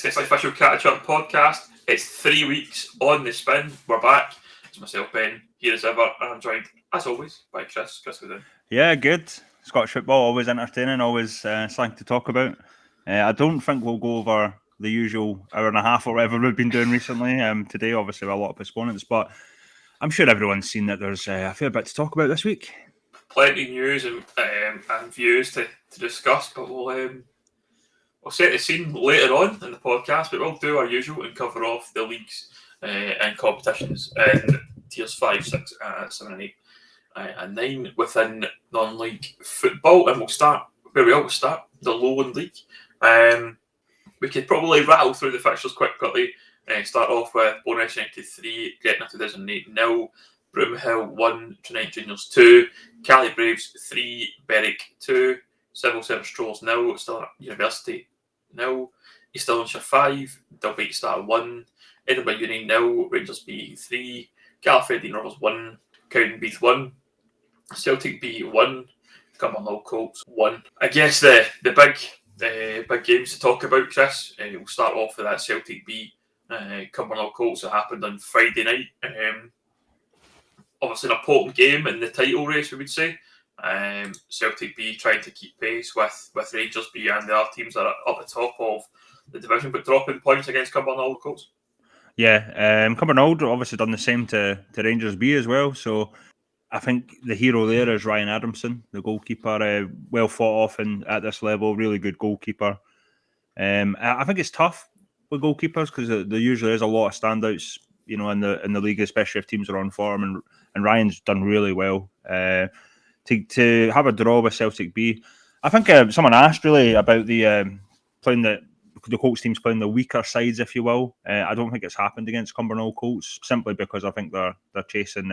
It's an official Catchup podcast. It's 3 weeks on the spin. We're back. It's myself, Ben, here as ever, and I'm joined, as always, by Chris. Chris, how are you doing? Yeah, good. Scottish football, always entertaining, always something to talk about. I don't think we'll go over the usual hour and a half or whatever we've been doing recently. Today, obviously, with a lot of postponements, but I'm sure everyone's seen that there's a fair bit to talk about this week. Plenty of news and views to discuss, but we'll set the scene later on in the podcast, but we'll do our usual and cover off the leagues and competitions in tiers 5, 6, 7 and 8 and 9 within non-league football, and we'll start where we always start, the Lowland League. We could probably rattle through the fixtures quickly. Start off with Bonus United 3, Gretna 2008 0, Broomhill 1, Trinite Juniors 2, Cali Braves 3, Berwick 2, Civil Service Trolls 0, Still University 0, East Stirlingshire 5, Dalbeat Star 1, Edinburgh Uni 0, Rangers B 3, Gallifreyan Rovers 1, Cowdenbeath 1, Celtic B 1, Cumbernauld Colts 1. I guess the big games to talk about, Chris. We'll start off with that Celtic B Cumbernauld Colts that happened on Friday night. Obviously, an important game in the title race, we would say. Celtic B trying to keep pace with Rangers B and the other teams that are up at the top of the division, but dropping points against Cumbernauld Colts. Yeah, Cumbernauld obviously done the same to Rangers B as well, so I think the hero there is Ryan Adamson, the goalkeeper, well thought of and at this level, really good goalkeeper. I think it's tough with goalkeepers because there usually is a lot of standouts, in the league, especially if teams are on form, and Ryan's done really well. To have a draw with Celtic B, I think someone asked really about the playing the Colts teams playing the weaker sides, if you will. I don't think it's happened against Cumbernauld Colts simply because I think they're chasing.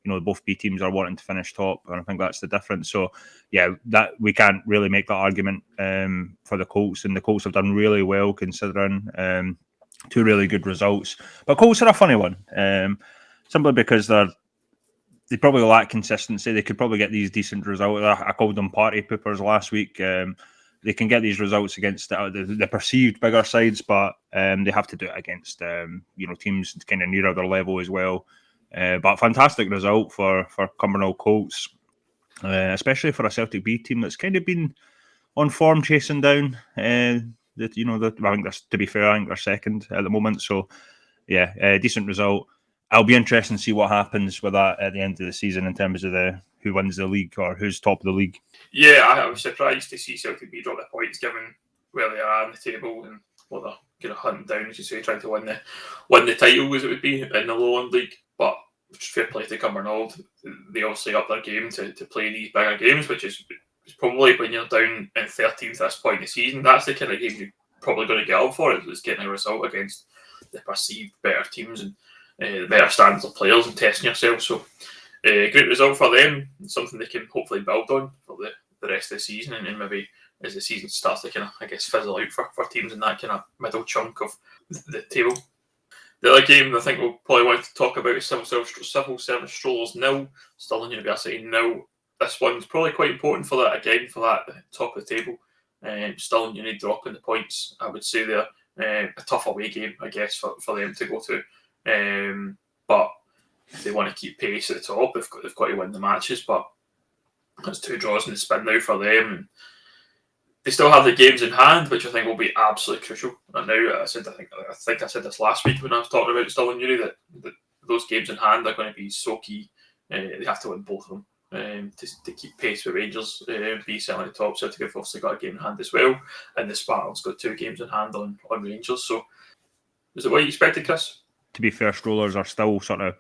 Both B teams are wanting to finish top, and I think that's the difference. So, yeah, that we can't really make that argument for the Colts, and the Colts have done really well considering two really good results. But Colts are a funny one, simply because they probably lack consistency. They could probably get these decent results. I called them party poopers last week. They can get these results against the perceived bigger sides, but they have to do it against teams kind of nearer their level as well. But fantastic result for Cumbernauld Colts, especially for a Celtic B team that's kind of been on form chasing down. I think that's, to be fair, I think they're second at the moment. So yeah, decent result. I'll be interested to see what happens with that at the end of the season in terms of who wins the league or who's top of the league. Yeah, I was surprised to see Celtic B drop the points given where they are on the table and what they're kind of hunting down, as you say, trying to win the title as it would be in the Lowland League. But fair play to Cumbernauld. They obviously up their game to play these bigger games, which is probably when you're down in 13th at this point in the season, that's the kind of game you're probably going to get up for, is getting a result against the perceived better teams and the better standards of players and testing yourself. So great result for them, something they can hopefully build on for the rest of the season, and maybe as the season starts to kind of, fizzle out for teams in that kind of middle chunk of the table. The other game I think we'll probably want to talk about is Civil Service Strollers 0, Stirling University 0. This one's probably quite important for that top of the table. Stirling Uni dropping the points. I would say they're a tough away game, I guess, for them to go to. But if they want to keep pace at the top, they've got to win the matches. But there's 2 draws in the spin now for them. And they still have the games in hand, which I think will be absolutely crucial. And now, I think I said this last week when I was talking about Stirling Uni, that those games in hand are going to be so key. They have to win both of them to keep pace with Rangers. Be certainly the top. Celtic have obviously got a game in hand as well, and the Spartans got 2 games in hand on Rangers. So, is it what you expected, Chris? To be fair, Strollers are still sort of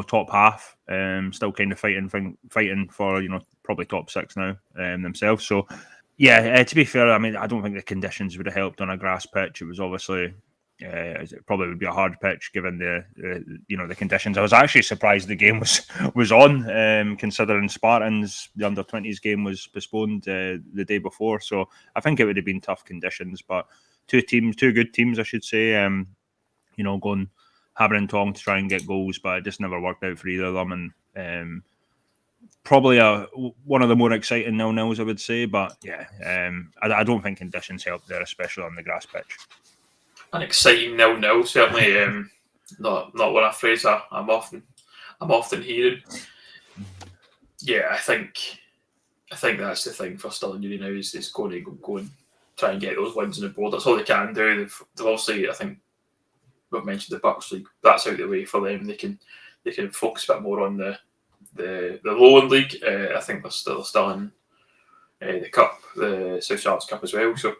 top half, still kind of fighting for probably top 6 now themselves. So. Yeah, to be fair, I mean, I don't think the conditions would have helped on a grass pitch. It was obviously, it probably would be a hard pitch given the conditions. I was actually surprised the game was on, considering Spartans, the under-20s game was postponed the day before. So I think it would have been tough conditions. But two good teams, I should say, going hammer and tong to try and get goals, but it just never worked out for either of them. And probably one of the more exciting 0-0s, I would say. But yeah, I don't think conditions helped there, especially on the grass pitch. an exciting 0-0. Certainly, not one of phrase I'm often hearing. Yeah, I think that's the thing for Stirling Uni now is going to go and try and get those wins on the board. That's all they can do. They've obviously, I think we've mentioned the Bucks League. That's out the way for them. They can focus a bit more on the Lowland League. I think they're still in the Cup, the South Sharks Cup as well. So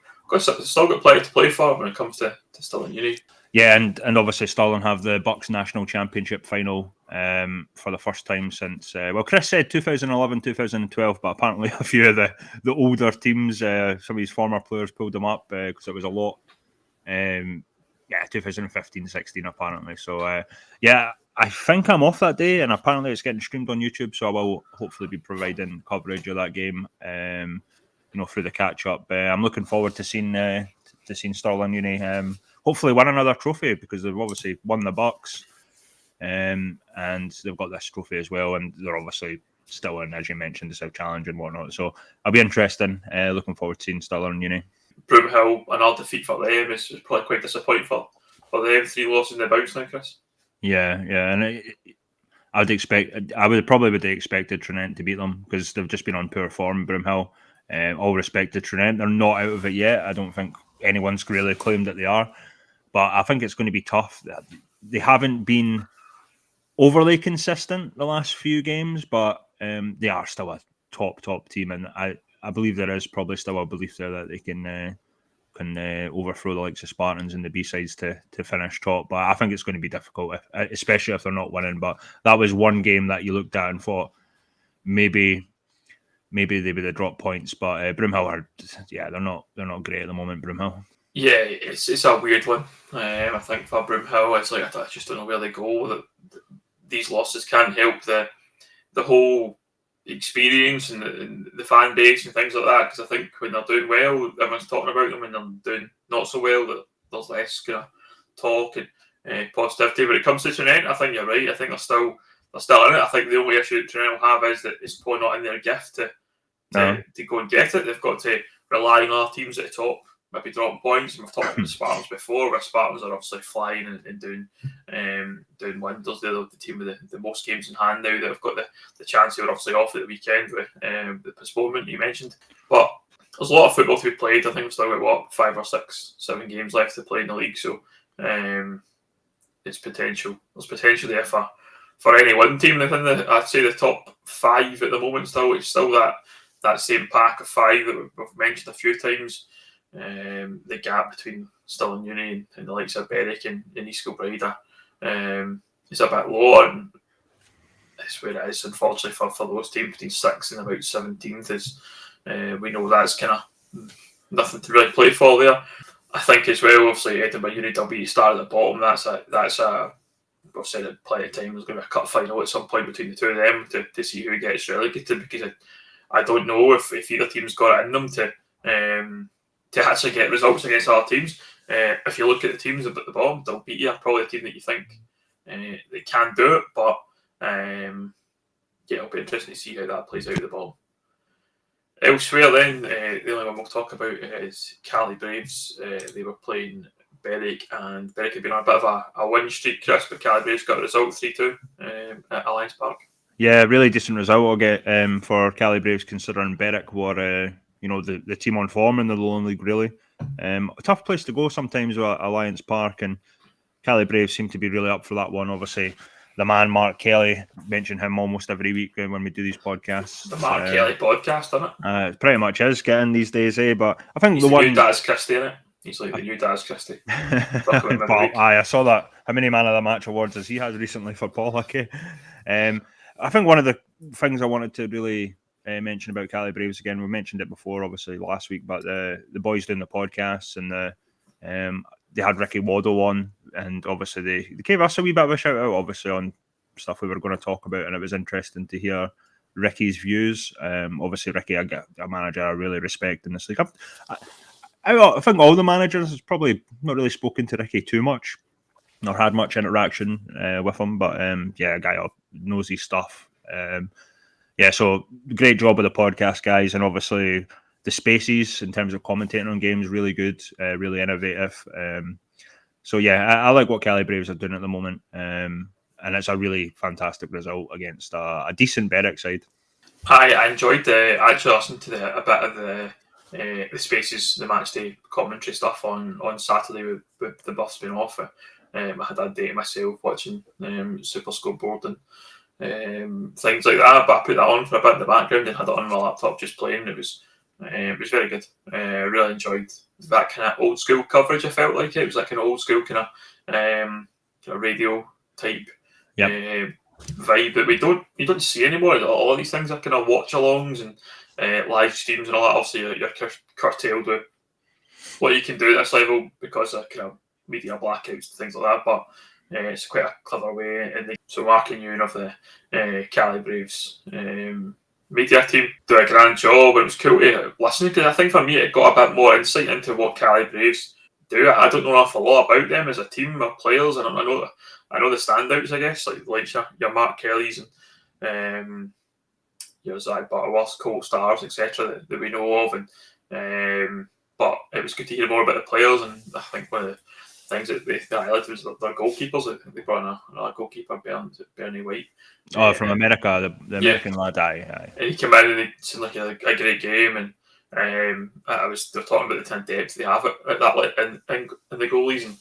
still got plenty to play for when it comes to Stirling Uni. Yeah, and obviously Stirling have the Bucks National Championship final for the first time since, Chris said 2011, 2012, but apparently a few of the older teams, some of his former players pulled them up because it was a lot. 2015, 16 apparently. So, I think I'm off that day, and apparently it's getting streamed on YouTube, so I will hopefully be providing coverage of that game, through the catch-up. I'm looking forward to seeing Stirling Uni hopefully win another trophy, because they've obviously won the Bucks, and they've got this trophy as well, and they're obviously still in, as you mentioned, the South Challenge and whatnot. So it'll be interesting. Looking forward to seeing Stirling Uni. Broomhill, another defeat for them is probably quite disappointing for them. 3 losses in the bounce now, Chris. Yeah, and I would probably expected Trinent to beat them, because they've just been on poor form. Broomhill, all respect to Trinent, they're not out of it yet. I don't think anyone's really claimed that they are, but I think it's going to be tough. They haven't been overly consistent the last few games, but they are still a top team, and I believe there is probably still a belief there that they can overthrow the likes of Spartans and the B-sides to finish top. But I think it's going to be difficult, especially if they're not winning. But that was one game that you looked at and thought maybe they would have dropped points. But Broomhill they're not great at the moment, Broomhill. Yeah, it's a weird one. I think for Broomhill, it's like I just don't know where they go. These losses can't help the whole experience and the fan base and things like that, because I think when they're doing well, everyone's talking about them. When they're doing not so well, that there's less kind of talk and positivity. When it comes to Trinent, I think you're right. I think they're still in it. I think the only issue that Trinent will have is that it's probably not in their gift to go and get it. They've got to rely on other teams at the top, maybe dropping points. And we've talked about the Spartans before, where Spartans are obviously flying and doing wonders. They're the team with the most games in hand now that have got the chance. They were obviously off at the weekend with the postponement you mentioned. But there's a lot of football to be played. I think we've still got 5 or 6, 7 games left to play in the league. So it's potential. There's potential there for any one team within I'd say the top 5 at the moment. It's still that same pack of 5 that we've mentioned a few times. The gap between Stirling Uni and the likes of Berwick and East Kilbride is a bit lower, and that's where it is, unfortunately, for those teams between 6th and about 17th. Is we know that's kind of nothing to really play for there. I think as well, obviously, Edinburgh Uni will be start at the bottom. That's a we've said it plenty of times. There's going to be a cup final at some point between the two of them to see who gets relegated, because I don't know if either team's got it in them to actually get results against other teams. If you look at the teams at the bottom, they'll beat you. Probably a team that you think they can do it, but it'll be interesting to see how that plays out at the bottom. Elsewhere, then the only one we'll talk about is Cali Braves. They were playing Berwick, and Berwick had been on a bit of a win streak, Chris, but Cali Braves got a result 3-2 at Alliance Park. Yeah, really decent result I'll get for Cali Braves, considering Berwick were the team on form in the Lowland League, really. A tough place to go sometimes with Alliance Park, and Cali Braves seem to be really up for that one. Obviously, the man Mark Kelly, mention him almost every week when we do these podcasts. The Mark Kelly podcast, isn't it? It pretty much is getting these days, But I think he's the new Daz Christie, isn't it? He's like the new Daz Christie. I saw that. How many Man of the Match awards has he had recently for Paul Hickey? I think one of the things I wanted to really mention about Cali Braves, again, we mentioned it before, obviously last week, but the boys doing the podcasts, and they had Ricky Waddle on, and obviously they gave us a wee bit of a shout out, obviously, on stuff we were going to talk about, and it was interesting to hear Ricky's views. Obviously, Ricky, a manager I really respect in this league. I think all the managers has probably not really spoken to Ricky too much, nor had much interaction with him, but a guy who knows his stuff. So great job with the podcast, guys, and obviously the spaces in terms of commentating on games, really good, really innovative. So yeah, I like what Cali Braves are doing at the moment, and it's a really fantastic result against a decent Berwick side. I enjoyed actually listening to a bit of the Spaces, the match day commentary stuff on Saturday with the buffs being off. I had a day myself watching Super Scoreboard and things like that. But I put that on for a bit in the background and had it on my laptop just playing. It was very good. Really enjoyed that kind of old school coverage. I felt like it was like an old school kind of radio type vibe that you don't see anymore. All of these things are kind of watch alongs and live streams and all that. Obviously, you're curtailed with what you can do at this level because of kind of media blackouts and things like that. But it's quite a clever way. So Mark and Ewan of the Cali Braves media team do a grand job. It was cool to listen because I think for me it got a bit more insight into what Cali Braves do. I don't know an awful lot about them as a team of players, and I know the standouts, I guess, like your Mark Kellys and your Zach Butterworth, Colt Stars, etc. That we know of, and but it was good to hear more about the players. And I think one of the things that they highlighted was their goalkeepers. They brought in another goalkeeper, Bernie White. From America, the American lad, aye. And he came in and it seemed like a great game. And they're talking about the kind of depth they have at that in the goalies. And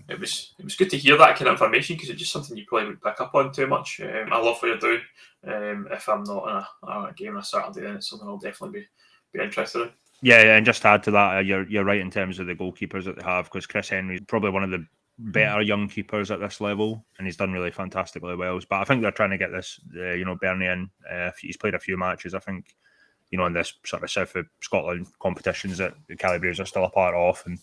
it was good to hear that kind of information because it's just something you probably would pick up on too much. I love what you're doing. If I'm not in a game on a Saturday, then it's something I'll definitely be interested in. Yeah, and just to add to that, you're right in terms of the goalkeepers that they have, because Chris Henry's probably one of the better young keepers at this level, and he's done really fantastically well. But I think they're trying to get this, Bernie in. He's played a few matches, I think, in this sort of South of Scotland competitions that the Cali Braves are still a part of, and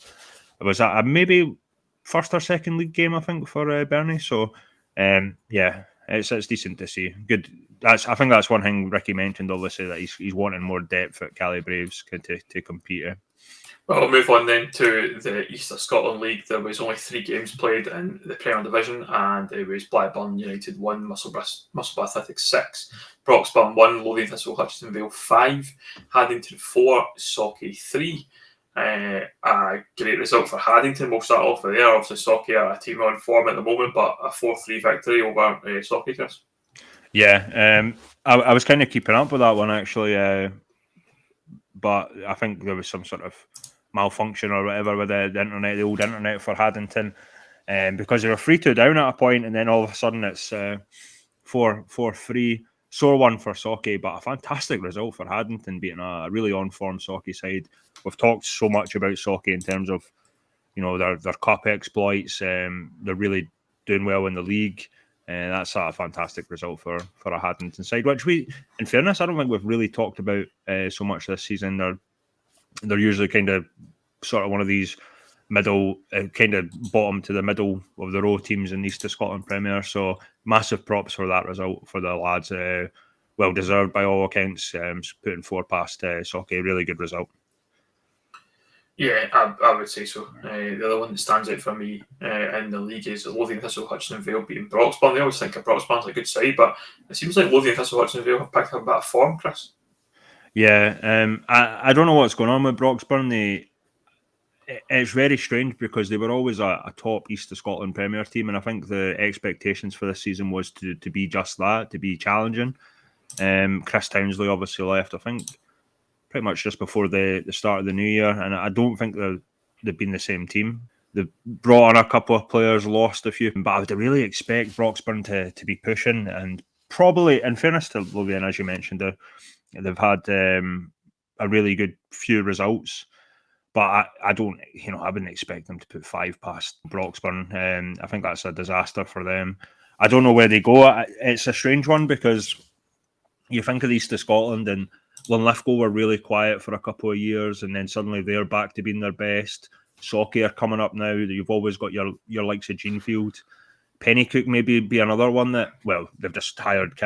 it was a maybe first or second league game, I think, for Bernie. So, it's decent to see. Good. I think that's one thing Ricky mentioned, obviously, that he's wanting more depth at Cali Braves to compete. Well, we'll move on then to the East of Scotland League. There was only 3 games played in the Premier Division, and it was Blackburn United 1, Musselburgh Athletics 6, Broxburn 1, Lothian Thistle Hutchinson Vale 5, Haddington 4, Sauchie 3. A great result for Haddington. We'll start off with there. Obviously, Sauchie are a team on form at the moment, but a 4-3 victory over Sauchie, Chris. Yeah, I was kind of keeping up with that one actually, but I think there was some sort of malfunction or whatever with the old internet for Haddington, because they were 3-2 down at a point, and then all of a sudden it's 4-3. Sore one for Sauchie, but a fantastic result for Haddington, beating a really on-form Sauchie side. We've talked so much about Sauchie in terms of, their cup exploits. They're really doing well in the league. And that's a fantastic result for a Haddington side, which in fairness, I don't think we've really talked about so much this season. They're usually kind of sort of one of these middle, kind of bottom to the middle of the row teams in the East of Scotland Premier. So massive props for that result for the lads. Well deserved by all accounts. Putting 4 past Sauchie, really good result. Yeah, I would say so. The other one that stands out for me in the league is Lothian Thistle Hutchinson Vale beating Broxburn. They always think of Broxburn's a good side, but it seems like Lothian Thistle Hutchinson Vale have picked up a bit of form, Chris. Yeah, I don't know what's going on with Broxburn. It's very strange because they were always a top East of Scotland Premier team, and I think the expectations for this season was to be just that, to be challenging. Chris Townsley obviously left, I think, pretty much just before the start of the new year, and I don't think they've been the same team. They've brought on a couple of players, lost a few, but I would really expect Broxburn to be pushing, and probably, in fairness to Lothian, as you mentioned, they've had a really good few results, but I don't, I wouldn't expect them to put 5 past Broxburn. I think that's a disaster for them. I don't know where they go. It's a strange one because you think of the East of Scotland, and Linlithgow were really quiet for a couple of years, and then suddenly they're back to being their best. Sauchie are coming up now. You've always got your likes of Genefield. Pennycook maybe be another one that, well, they've just hired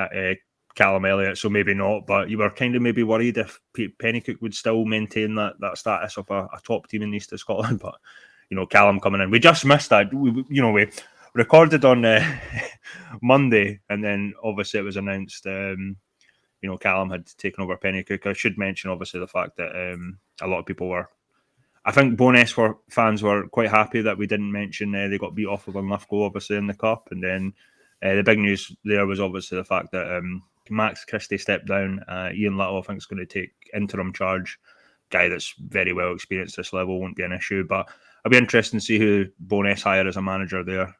Callum Elliott, so maybe not, but you were kind of maybe worried if Pennycook would still maintain that status of a top team in the East of Scotland, but, Callum coming in. We just missed that. We recorded on Monday, and then obviously it was announced Callum had taken over Pennycook. I should mention, obviously, the fact that a lot of people were I think Bo'ness fans were quite happy that we didn't mention they got beat off with Linlithgow, obviously, in the Cup. And then the big news there was obviously the fact that Max Christie stepped down. Ian Little, I think, is going to take interim charge. Guy that's very well experienced at this level, won't be an issue. But it'll be interesting to see who Bo'ness hire as a manager there.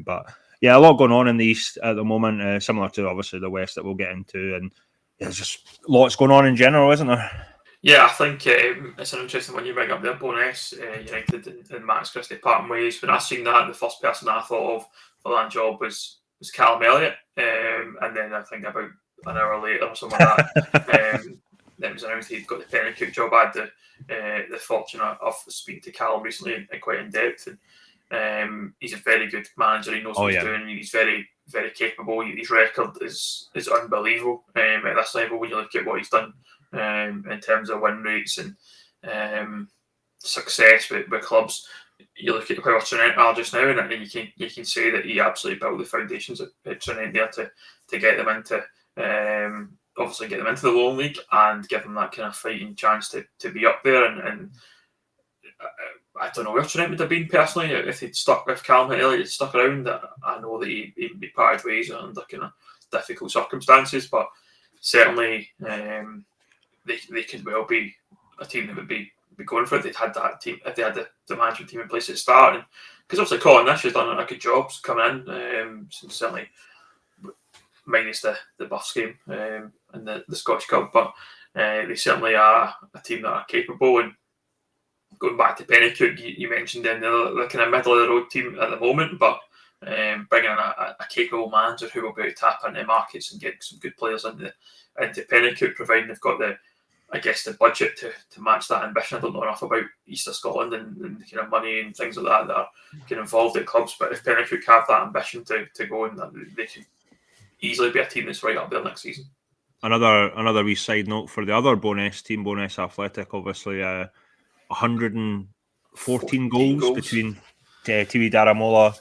But yeah, a lot going on in the East at the moment, similar to obviously the West that we'll get into. And there's just lots going on in general, isn't there? Yeah, I think it's an interesting one you bring up there, Bo'ness, United and Max Christie parting ways. When I seen that, the first person I thought of for that job was Callum Elliott, and then I think about an hour later or something like that, it was announced he'd got the Penicuik job. I had the fortune of speaking to Callum recently and quite in depth, and he's a very good manager. He knows what he's doing. He's very, very capable. His record is unbelievable at this level when you look at what he's done. In terms of win rates and success with clubs, you look at where Trinent are just now, and you can say that he absolutely built the foundations at Trinent there to get them into obviously get them into the Lowland League and give them that kind of fighting chance to be up there. And I don't know where Trinent would have been personally if Callum Elliott had stuck around. I know that he'd be parted ways under kind of difficult circumstances, but certainly. They could well be a team that would be going for it. They'd had that team if they had the management team in place at the start. Because obviously Colin Nash has done a good job coming in, certainly minus the Buffs game and the Scottish Cup. But they certainly are a team that are capable. And going back to Penicuik, you mentioned them, they're kind of middle of the road team at the moment, but bringing in a capable manager who will be able to tap into markets and get some good players into Penicuik, providing they've got the budget to match that ambition. I don't know enough about East of Scotland and the kind of money and things like that are get involved at clubs, but if Penicuik have that ambition to go in, they can easily be a team that's right up there next season. Another wee side note for the other Bo'ness team, Bo'ness Athletic, obviously 114 goals between Tiwi Daramola,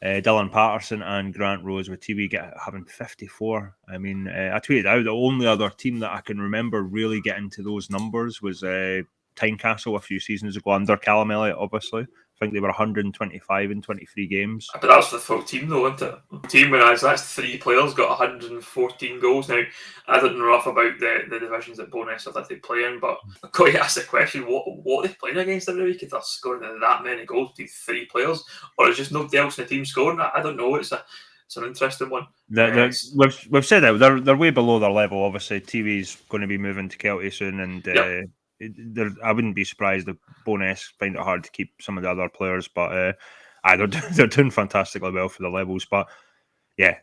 Dylan Patterson and Grant Rose, with Tiwi having 54. I mean, I tweeted out the only other team that I can remember really getting to those numbers was Tynecastle a few seasons ago under Callum Elliott, obviously. I think they were 125 in 23 games. But that's the full team, though, isn't it? The team, that's 3 players got 114 goals. Now, I don't know enough about the divisions that Bo'ness Athletic play in, but I've got to ask the question: what are they playing against every week if they're scoring that many goals with 3 players, or is just nobody else in the team scoring? I don't know. It's an interesting one. We've said that they're way below their level. Obviously, TV's going to be moving to Kelty soon, and. I wouldn't be surprised if Bo'ness find it hard to keep some of the other players, but they're doing fantastically well for the levels. But yeah,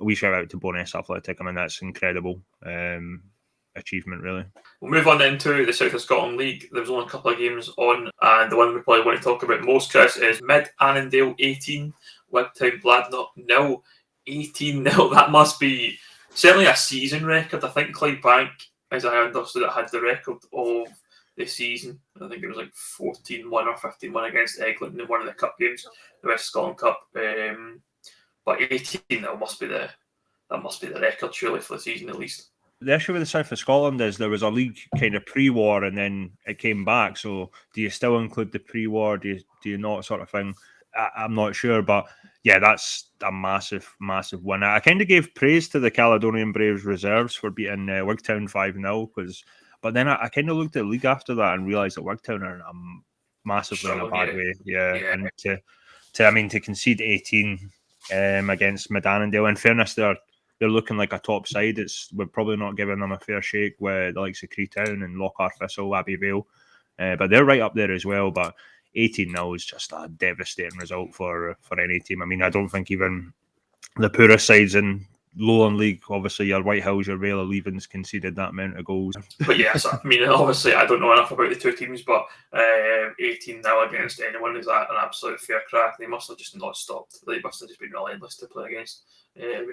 we shout out to Bo'ness Athletic. I mean, that's incredible achievement, really. We'll move on into the South of Scotland League. There was only a couple of games on, and the one we probably want to talk about most, Chris, is Mid Annandale 18, Wigtown Bladnoch 0, 18-0. That must be certainly a season record. I think Clydebank, as I understood it, had the record of the season. I think it was like 14-1 or 15-1 against Eglinton in one of the cup games, the West Scotland Cup. But 18, that must be the record surely for the season at least. The issue with the South of Scotland is there was a league kind of pre-war and then it came back. So do you still include the pre-war? Do you not, sort of thing? I'm not sure, but yeah, that's a massive, massive win. I kind of gave praise to the Caledonian Braves reserves for beating Wigtown 5-0, but then I kind of looked at the league after that and realised that Wigtown are massively in a bad way. Yeah, and to concede 18 against Mid Annandale, in fairness, they're looking like a top side. We're probably not giving them a fair shake with the likes of Creetown and Lockhart Thistle, Abbey Vale, but they're right up there as well. But 18-0 is just a devastating result for any team. I mean, I don't think even the poorest sides in Lowland League, obviously your Whitehills, your Vale of Leavens, conceded that amount of goals. But yes, I mean, obviously I don't know enough about the two teams, but 18-0 against anyone is an absolute fair crack. They must have just not stopped. They must have just been relentless to play against. And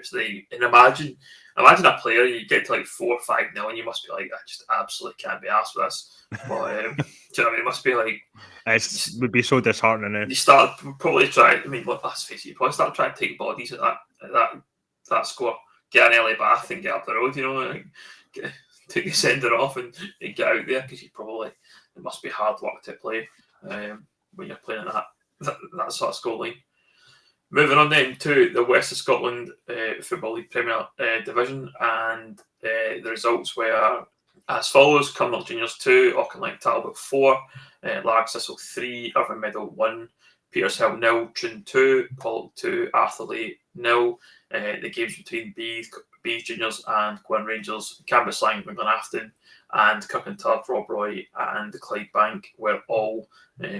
imagine a player, you get to like 4 or 5-0 and you must be like, I just absolutely can't be arsed with this. But do you know what I mean? It must be like, it would be so disheartening. You start probably trying. I mean, let's face it, you probably start trying to take bodies at that score, get an early bath and get up the road. You know, like, take the sender off and get out there because you probably it must be hard work to play when you're playing at that sort of scoreline. Moving on then to the West of Scotland Football League Premier Division, and the results were as follows: Cumnock Juniors 2, Auchinleck Talbot 4, Largs Thistle 3, Irvine Meadow 1, Petershill 0, Troon 2, Pollok 2, Arthurlie 0. The games between Bees Juniors and Gwyn Rangers, Cambuslang, McGlenafton, and Kirkinturb, Rob Roy, and the Clydebank were all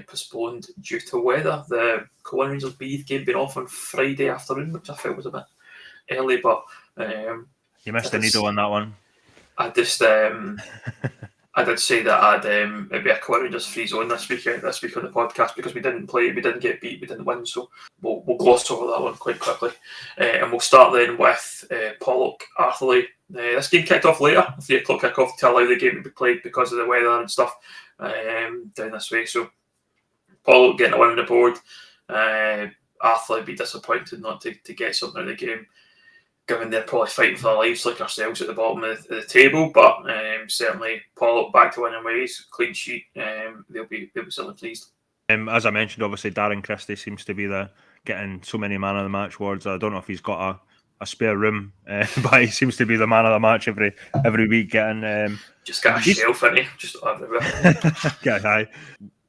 postponed due to weather. The Gwyn Rangers Bees game being off on Friday afternoon, which I felt was a bit early, but you missed the needle on that one. I just I did say that it'd be a Gwyn Rangers free zone this week on the podcast because we didn't play, we didn't get beat, we didn't win, so we'll gloss over that one quite quickly. And we'll start then with Pollok Arthurlie. This game kicked off later, 3 o'clock kick-off to allow the game to be played because of the weather and stuff down this way. So Pollok getting a win on the board. Arthurlie be disappointed not to get something out of the game, given they're probably fighting for their lives like ourselves at the bottom of the table. But certainly Pollok back to winning ways, clean sheet. They'll be certainly pleased. As I mentioned, obviously Darren Christie seems to be getting so many man of the match awards. I don't know if he's got a spare room, but he seems to be the man of the match every week. Getting just got a shelf in it, just everywhere. Yeah,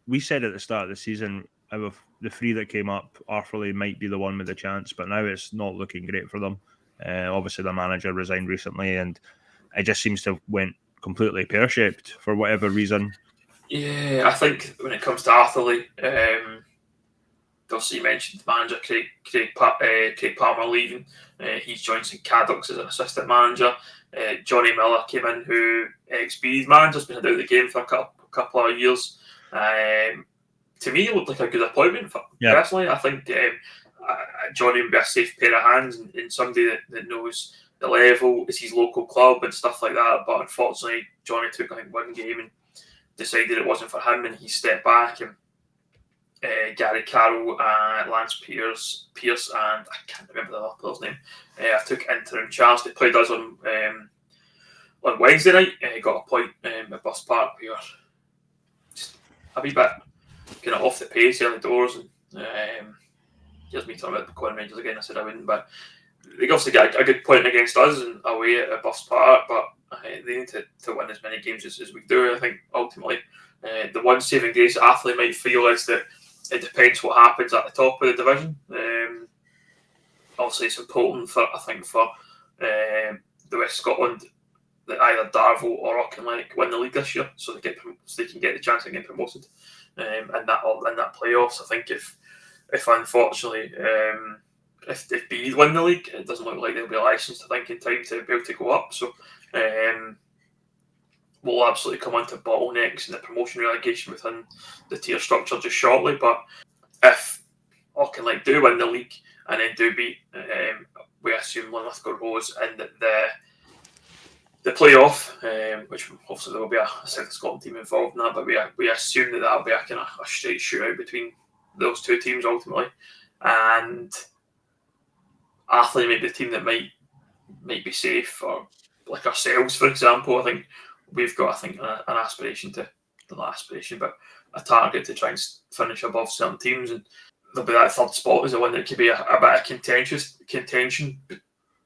we said at the start of the season, out of the 3 that came up, Arthurlie might be the one with a chance, but now it's not looking great for them. Obviously, the manager resigned recently, and it just seems to have went completely pear-shaped for whatever reason. Yeah, I think when it comes to Arthurlie, obviously you mentioned the manager Craig Palmer leaving. He's joined St Cadoc's as an assistant manager. Johnny Miller came in, who ex-Bees manager, has been out of the game for a couple of years. To me, it looked like a good appointment. Personally, I think Johnny would be a safe pair of hands and somebody that knows the level, is his local club and stuff like that. But unfortunately, Johnny took, I think, one game and decided it wasn't for him, and he stepped back. And Gary Carroll, Lance Pierce, and I can't remember the other player's name. I took interim charge. They played us on Wednesday night. Got a point at Bus Park. We were just a wee bit kind of off the pace early doors, and here's me talking about the Gwyn Rangers again. I said I wouldn't, but they obviously get a good point against us and away at Bus Park, but they need to win as many games as we do. I think ultimately the one saving grace that Arthurlie might feel is that it depends what happens at the top of the division. Obviously, it's important for the West Scotland that either Darvel or Auchinleck win the league this year, so they can get the chance of getting promoted. And that playoffs, I think if unfortunately if Bees win the league, it doesn't look like they'll be licensed in time to be able to go up. So we'll absolutely come on to bottlenecks and the promotion relegation within the tier structure just shortly. But if Auchinleck do win the league and then do beat, we assume Linlithgow Rose in the playoff, which obviously there will be a South Scotland team involved in that, but we assume that that'll be a kind of a straight shootout between those two teams ultimately, and Arthurlie may be the team that might be safe, or like ourselves, for example. I think we've got an aspiration but a target to try and finish above certain teams, and there'll be that third spot is the one that could be a bit of contention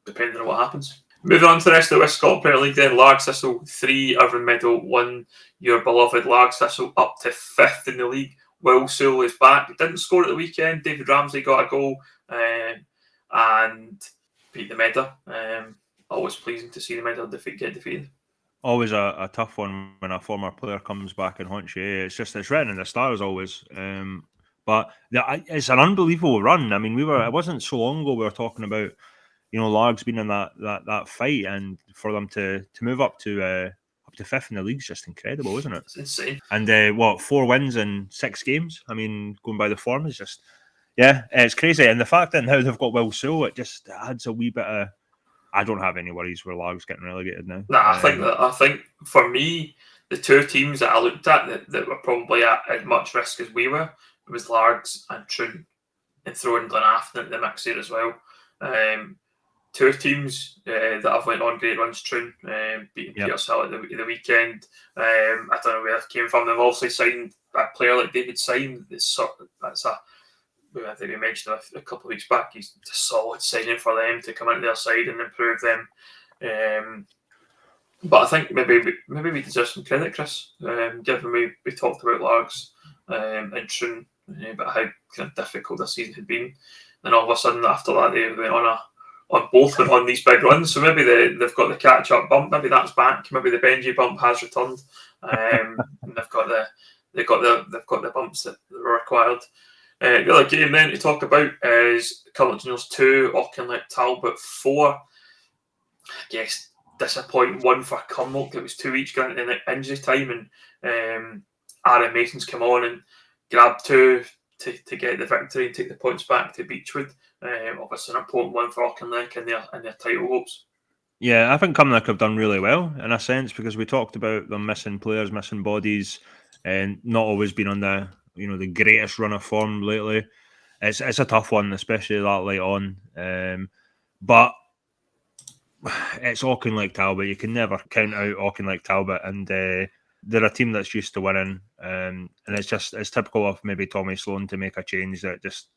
depending on what happens. Moving on to the rest of the West Scotland Premier League then, Largs Thistle 3, Irvine Meadow 1. Your beloved Largs Thistle up to 5th in the league. Will Sewell is back. He didn't score at the weekend. David Ramsey got a goal and beat the Medder. Always pleasing to see the Medder get defeated. Always a tough one when a former player comes back and haunts you. It's written in the stars always. But it's an unbelievable run. I mean, it wasn't so long ago we were talking about, Largs being in that fight, and for them to move up to 5th in the league is just incredible, isn't it? It's insane. And 4 wins in 6 games. I mean, going by the form is just, it's crazy. And the fact that now they've got Will Sewell, it just adds a wee bit of. I don't have any worries where Largs getting relegated now. Nah, I think for me, the two teams that I looked at that were probably at as much risk as we were, it was Largs and Troon, and throwing Glenafton into the mix here as well. two teams that have went on great runs. Troon beating Petershill at the weekend. I don't know where it came from. They've also signed a player like David Syme. That's a I think we mentioned a couple of weeks back. He's a solid signing for them to come into their side and improve them. But I think maybe we deserve some credit, Chris, given we talked about Largs and Troon, about how kind of difficult this season had been. And all of a sudden, after that, they went on these big runs. So maybe they've got the catch-up bump. Maybe that's back. Maybe the Benji bump has returned. And they've got the bumps that were required. The other game then to talk about is Cumberland Juniors 2, Auchinleck Talbot 4. I guess disappointing one for Cumberland. It was 2 each going into injury time, and Aaron Mason's come on and grabbed 2 to get the victory and take the points back to Beechwood. Obviously an important one for Auchinleck in their title hopes. Yeah, I think Cumberland have done really well in a sense, because we talked about them missing players, missing bodies, and not always been on the greatest run of form lately. It's a tough one, especially that late on. But it's Auchinleck Talbot. You can never count out Auchinleck Talbot, and they're a team that's used to winning. And it's typical of maybe Tommy Sloan to make a change that just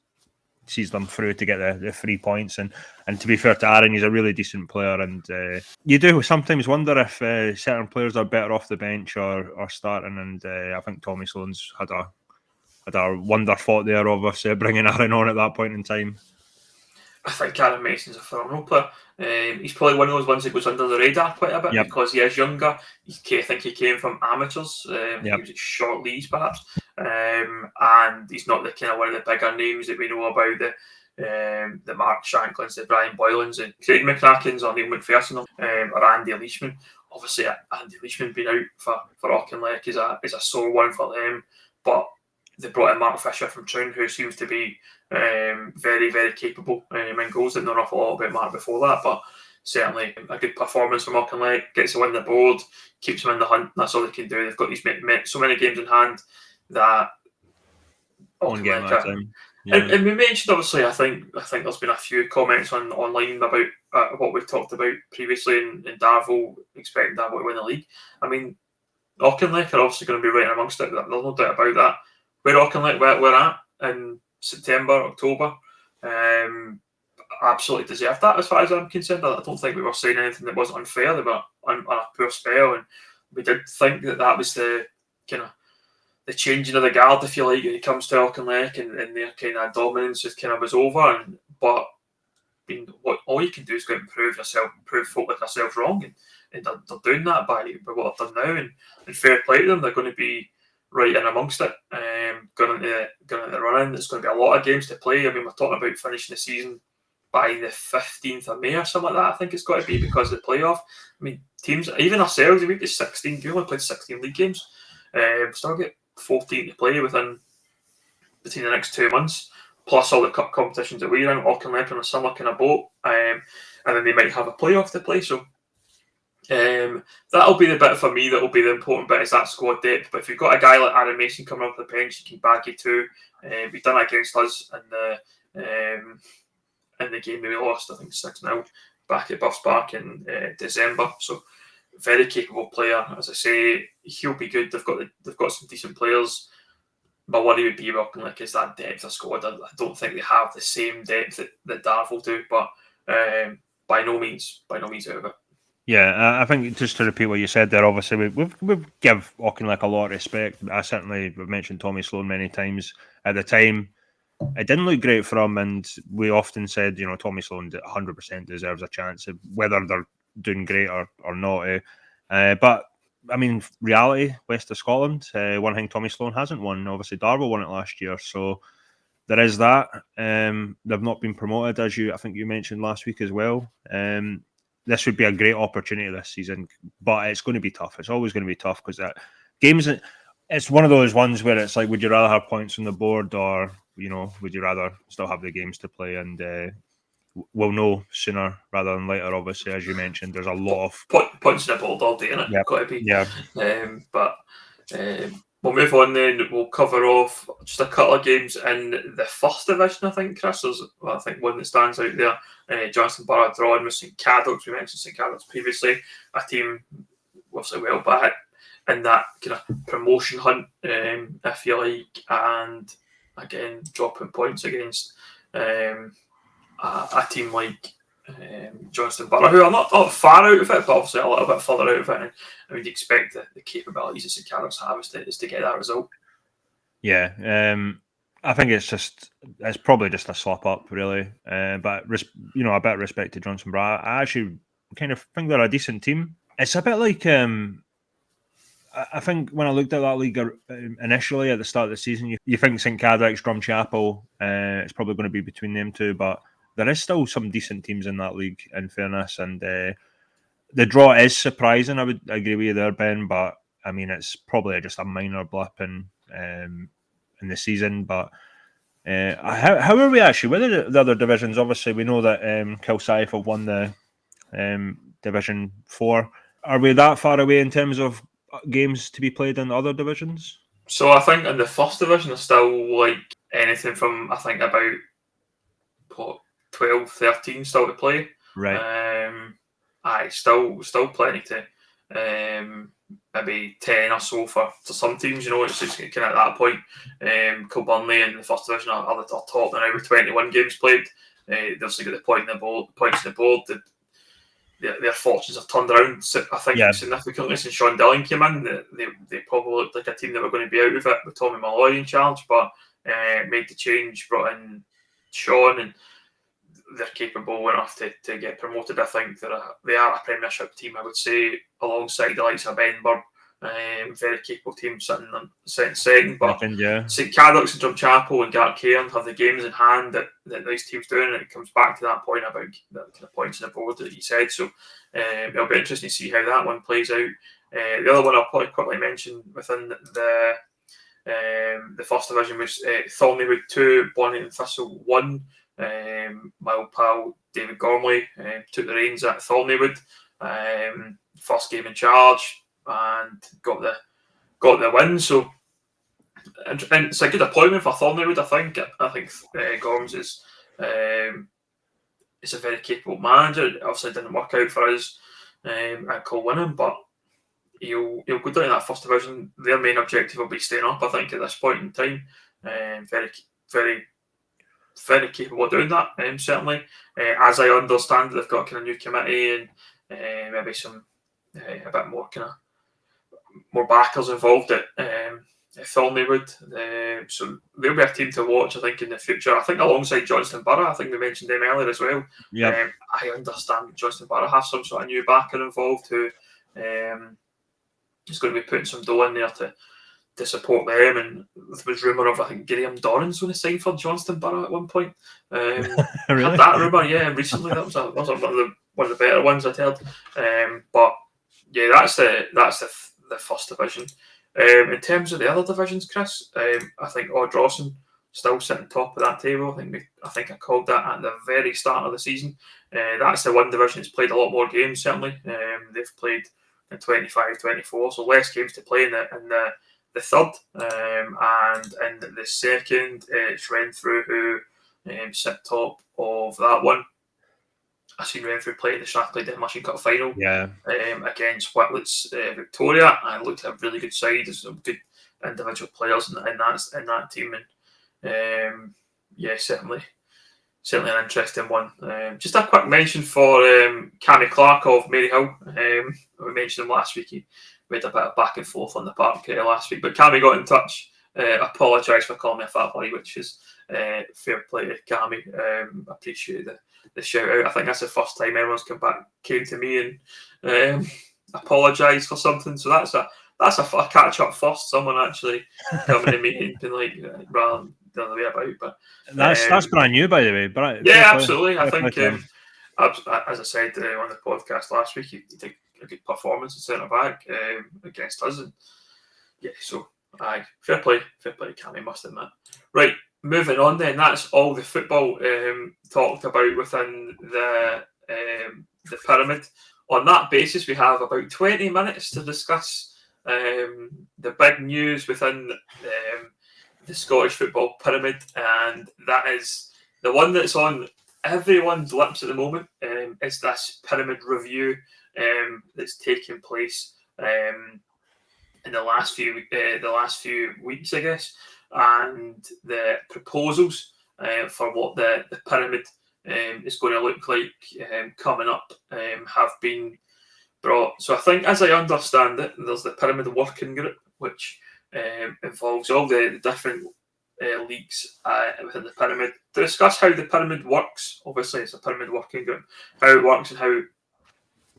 sees them through to get the 3 points. And to be fair to Aaron, he's a really decent player, and you do sometimes wonder if certain players are better off the bench or starting. And I think Tommy Sloan's had a wonder thought there of us bringing Aaron on at that point in time. I think Aaron Mason's a phenomenal player. He's probably one of those ones that goes under the radar quite a bit because he is younger. I think he came from amateurs. He was at short leagues perhaps, and he's not the kind of one of the bigger names that we know about, the Mark Shanklins, the Brian Boylans, and Craig McCrackens, or Neil McPherson, or Andy Leishman. Obviously, Andy Leishman being out for Auchinleck is a sore one for them, but they brought in Mark Fisher from Troon, who seems to be very, very capable in goals. Didn't know an awful lot about Mark before that, but certainly a good performance from Auchinleck. Gets to win the board, keeps them in the hunt. That's all they can do. They've got these so many games in hand that Auchinleck are. And we mentioned, obviously, I think there's been a few comments online about what we've talked about previously in Darvel, expecting Darvel to win the league. I mean, Auchinleck are obviously going to be right amongst it. There's no doubt about that. Where Auchinleck we're at in September, October, absolutely deserved that as far as I'm concerned. I don't think we were saying anything that wasn't unfair. They were on a poor spell, and we did think that was the kind of the changing of the guard, if you like, when it comes to Auchinleck, and their kind of dominance just kind of was over. But all you can do is go and prove yourself, prove folk like yourself wrong, and they're doing that by what they've done now. And fair play to them, they're going to be right in amongst it, going into the run-in. There's going to be a lot of games to play. I mean, we're talking about finishing the season by the 15th of May or something like that, I think it's got to be, because of the playoff. I mean, teams, even ourselves, we get 16. We only played 16 league games. Still get 14 to play between the next 2 months, plus all the cup competitions that we're in. Auchinleck on a similar kind of boat, and then they might have a playoff to play. So that'll be the bit for me that'll be the important bit, is that squad depth. But if you've got a guy like Aaron Mason coming off the bench, he can back you too. We've done it against us in the game we lost, I think 6-0 back at Buffs Park in December. So very capable player. As I say, he'll be good. They've got some decent players. My worry would be Auchinleck is that depth of squad. I don't think they have the same depth that Darvel do, but by no means out of it. Yeah, I think just to repeat what you said there, obviously we've give Auchinleck a lot of respect. We've mentioned Tommy Sloan many times. At the time, it didn't look great for him, and we often said, Tommy Sloan 100% deserves a chance, whether they're doing great or not. But I mean, reality, West of Scotland, one thing Tommy Sloan hasn't won. Obviously, Darvel won it last year, so there is that. They've not been promoted, as I think you mentioned last week as well. This would be a great opportunity this season, but it's going to be tough. It's always going to be tough, because games, it's one of those ones where it's like, would you rather have points on the board, or would you rather still have the games to play? And we'll know sooner rather than later. Obviously, as you mentioned, there's a lot of points on the board all day, isn't it? Yep. Got to be. Yeah. But We'll move on then. We'll cover off just a couple of games in the first division, I think, Chris. There's, I think, one that stands out there. Johnston Borough drawing with St Cadoc's. We mentioned St Cadoc's previously. A team, obviously, well back in that kind of promotion hunt, if you like. And, again, dropping points against a team like Johnston Borough, who are not far out of it, but obviously a little bit further out of it. And I would expect the capabilities that St Cadoc's have is to get that result. Yeah, I think it's probably just a slip up, really. But a bit of respect to Johnston Borough. I actually kind of think they're a decent team. It's a bit like I think when I looked at that league initially at the start of the season, you think St Cadoc's, Drumchapel, it's probably going to be between them two, but there is still some decent teams in that league, in fairness, and the draw is surprising. I would agree with you there, Ben, but I mean it's probably just a minor blip in the season. But how are we actually with the other divisions? Obviously, we know that Kilsyth have won the Division 4. Are we that far away in terms of games to be played in other divisions? So I think in the first division, there's still like anything from I think about 12, 13 still to play. Right. Still plenty to maybe 10 or so for some teams. It's just kind of at that point. Kilburnley in the first division are top now with 21 games played. They've obviously got the points on the board. Their fortunes have turned around, I think, significantly since Sean Dillon came in. They probably looked like a team that were going to be out of it with Tommy Malloy in charge, but made the change, brought in Sean, and they're capable enough to get promoted. I think they are a Premiership team, I would say, alongside the likes of Edinburgh. Very capable team sitting second. But St Cadoc's and Drumchapel and Gartcairn have the games in hand that these teams do, and it comes back to that point about the kind of points on the board that you said. So it'll be interesting to see how that one plays out. The other one I'll probably quickly mention within the first division was Thornleywood 2, Bonnie and Thistle 1. My old pal David Gormley took the reins at Thornleywood. First game in charge and got the win. So and it's a good appointment for Thornleywood. I think Gorms is a very capable manager. Obviously, it didn't work out for us at Colwynham, but he'll go down in that first division. Their main objective will be staying up, I think, at this point in time. Very, very, very capable of doing that. Certainly, as I understand, they've got kind of new committee and maybe some a bit more kind of more backers involved at Thornleywood. So they'll be a team to watch, I think, in the future. I think alongside Johnston Borough, I think we mentioned them earlier as well. Yeah. I understand Johnston Borough has some sort of new backer involved who is going to be putting some dough in there to support them. And there was rumour of, I think, Graham Doran's going to sign for Johnston Borough at one point. Really? Had that rumour, recently. That was one of the better ones I'd heard. But yeah, that's the first division. In terms of the other divisions, Chris, I think Ardrossan still sitting top of that table. I think I called that at the very start of the season. That's the one division that's played a lot more games, certainly. They've played in 25, 24, so less games to play in the third. And in the second, it's Renfrew who sit top of that one. I've seen Renfrew play the Strathclyde Demolition Cup final against Whitlets Victoria. I looked at a really good side. There's some good individual players in that team, and certainly an interesting one. Just a quick mention for Cammy Clark of Maryhill. We mentioned him last week. We had a bit of back and forth on the park last week, but Cammy got in touch. Apologise for calling me a fat boy, which is fair play to Cammy. Appreciate the shout out. I think that's the first time anyone's came to me and apologised for something. So that's a catch up first. Someone actually coming to me and been like, rather than the other way about. But that's brand new, by the way. But absolutely. I think as I said on the podcast last week, he did a good performance at centre back against us, and so fair play to Cammy, must admit. Right. Moving on then, that's all the football talked about within the pyramid. On that basis, we have about 20 minutes to discuss the big news within the Scottish football pyramid, and that is the one that's on everyone's lips at the moment. Is this pyramid review that's taking place in the last few weeks, I guess, and the proposals for what the pyramid is going to look like coming up have been brought. So I think, as I understand it, there's the pyramid working group, which involves all the different leagues within the pyramid to discuss how the pyramid works. Obviously, it's a pyramid working group, how it works and how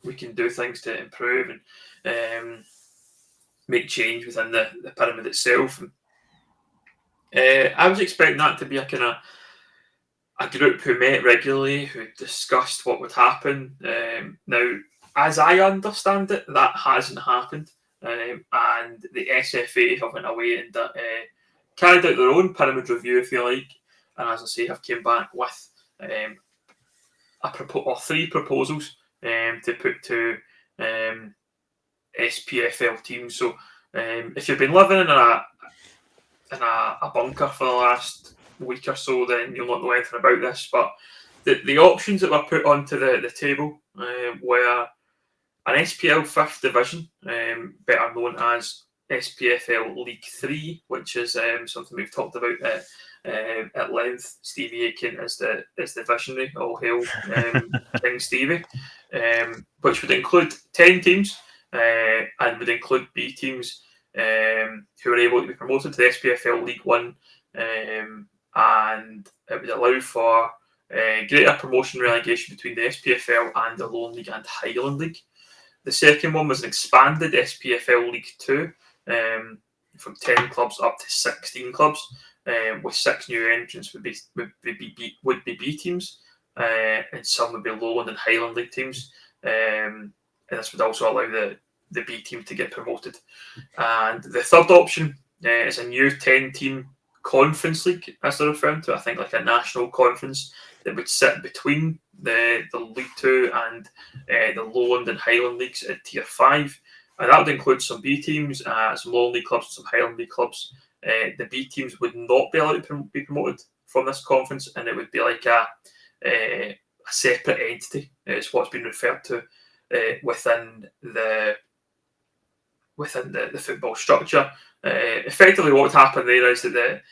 we can do things to improve and make change within the pyramid itself. I was expecting that to be a kind of a group who met regularly, who discussed what would happen. Now, as I understand it, that hasn't happened, and the SFA have went away and carried out their own pyramid review, if you like, and as I say, have came back with three proposals to put to SPFL teams. So, if you've been living in a bunker for the last week or so, then you'll not know anything about this. But the options that were put onto the table were an SPL 5th Division, better known as SPFL League 3, which is something we've talked about at length. Stevie Aiken is the visionary, all hail King Stevie, which would include 10 teams and would include B teams who were able to be promoted to the SPFL League 1, and it would allow for greater promotion relegation between the SPFL and the Lowland League and Highland League. The second one was an expanded SPFL League 2 from 10 clubs up to 16 clubs, with 6 new entrants would be B teams, and some would be Lowland and Highland League teams. And this would also allow the B team to get promoted. And the third option is a new 10-team conference league, as they're referring to. I think like a national conference that would sit between the League 2 and the Lowland and Highland leagues at Tier 5. And that would include some B teams, some Lowland League clubs, some Highland League clubs. The B teams would not be allowed to be promoted from this conference, and it would be like a separate entity. It's what's been referred to within the football structure. Effectively, what would happen there is that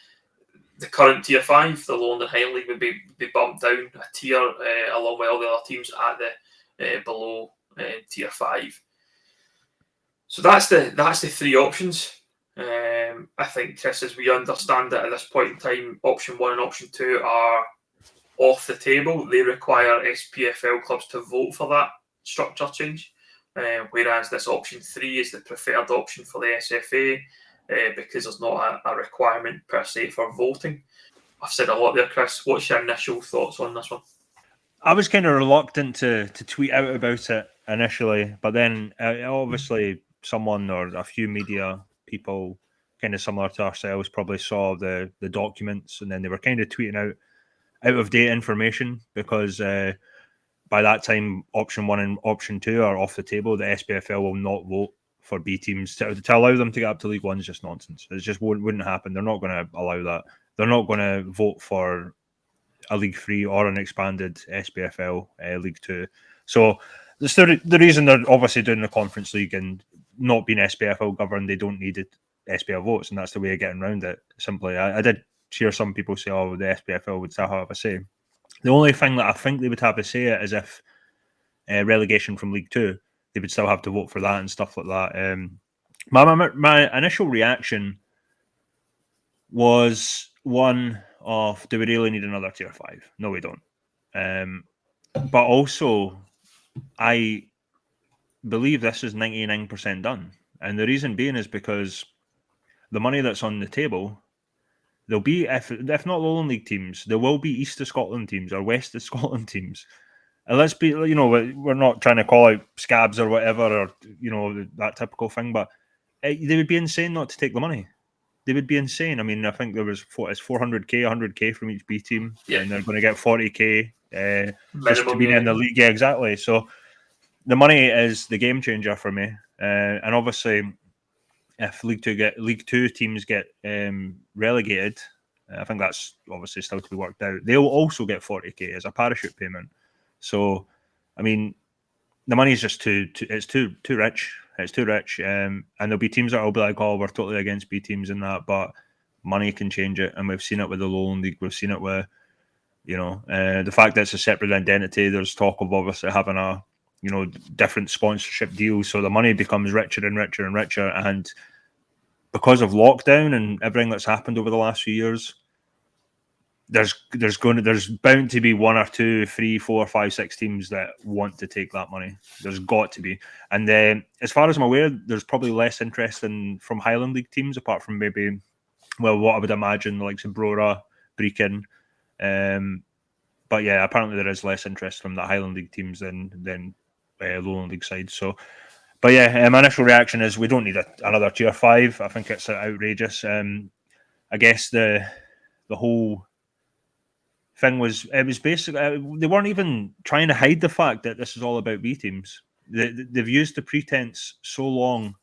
the current Tier 5, the Lowland and Highland League, would be bumped down a tier along with all the other teams at the below Tier 5. So that's the three options. I think, Chris, as we understand it at this point in time, option 1 and option 2 are off the table. They require SPFL clubs to vote for that structure change, whereas this option 3 is the preferred option for the SFA because there's not a requirement per se for voting. I've said a lot there, Chris. What's your initial thoughts on this one? I was kind of reluctant to tweet out about it initially, but then obviously someone or a few media people kind of similar to ourselves probably saw the documents, and then they were kind of tweeting out of date information because by that time option 1 and option 2 are off the table. The SPFL will not vote for B teams to allow them to get up to League 1 is just nonsense. It just wouldn't happen. They're not going to allow that. They're not going to vote for a League 3 or an expanded SPFL League 2. So the reason they're obviously doing the Conference League and not being SPFL governed, they don't need SPL votes, and that's the way of getting around it. Simply, I did hear some people say, "Oh, the SPFL would still have a say." The only thing that I think they would have to say is if relegation from League 2, they would still have to vote for that and stuff like that. My initial reaction was one of, do we really need another Tier 5? No, we don't. But also, I believe this is 99% done. And the reason being is because the money that's on the table, there'll be, if not Lowland League teams, there will be East of Scotland teams or West of Scotland teams. And let's be, we're not trying to call out scabs or whatever, or, that typical thing, but they would be insane not to take the money. They would be insane. I mean, I think there was it's 400k, 100k from each B team, and they're going to get 40k just to be in the league. Yeah, exactly. So the money is the game changer for me, and obviously if League Two teams get relegated, I think that's obviously still to be worked out. They'll also get 40k as a parachute payment. So, I mean, the money is just too rich. It's too rich, and there'll be teams that will be like, "Oh, we're totally against B teams and that," but money can change it, and we've seen it with the Lowland League. We've seen it with, the fact that it's a separate identity. There's talk of obviously having a, different sponsorship deals, so the money becomes richer and richer and richer, and because of lockdown and everything that's happened over the last few years, there's bound to be 1 or 2, 3, 4, 5, 6 teams that want to take that money. There's got to be, and as far as I'm aware, there's probably less interest from Highland League teams, apart from maybe, well, what I would imagine like Brora, Brechin. But yeah, apparently there is less interest from the Highland League teams than Lowland League side. So, but yeah, my initial reaction is we don't need another tier 5. I think it's outrageous. I guess the whole thing was basically they weren't even trying to hide the fact that this is all about B teams. They've used the pretense so long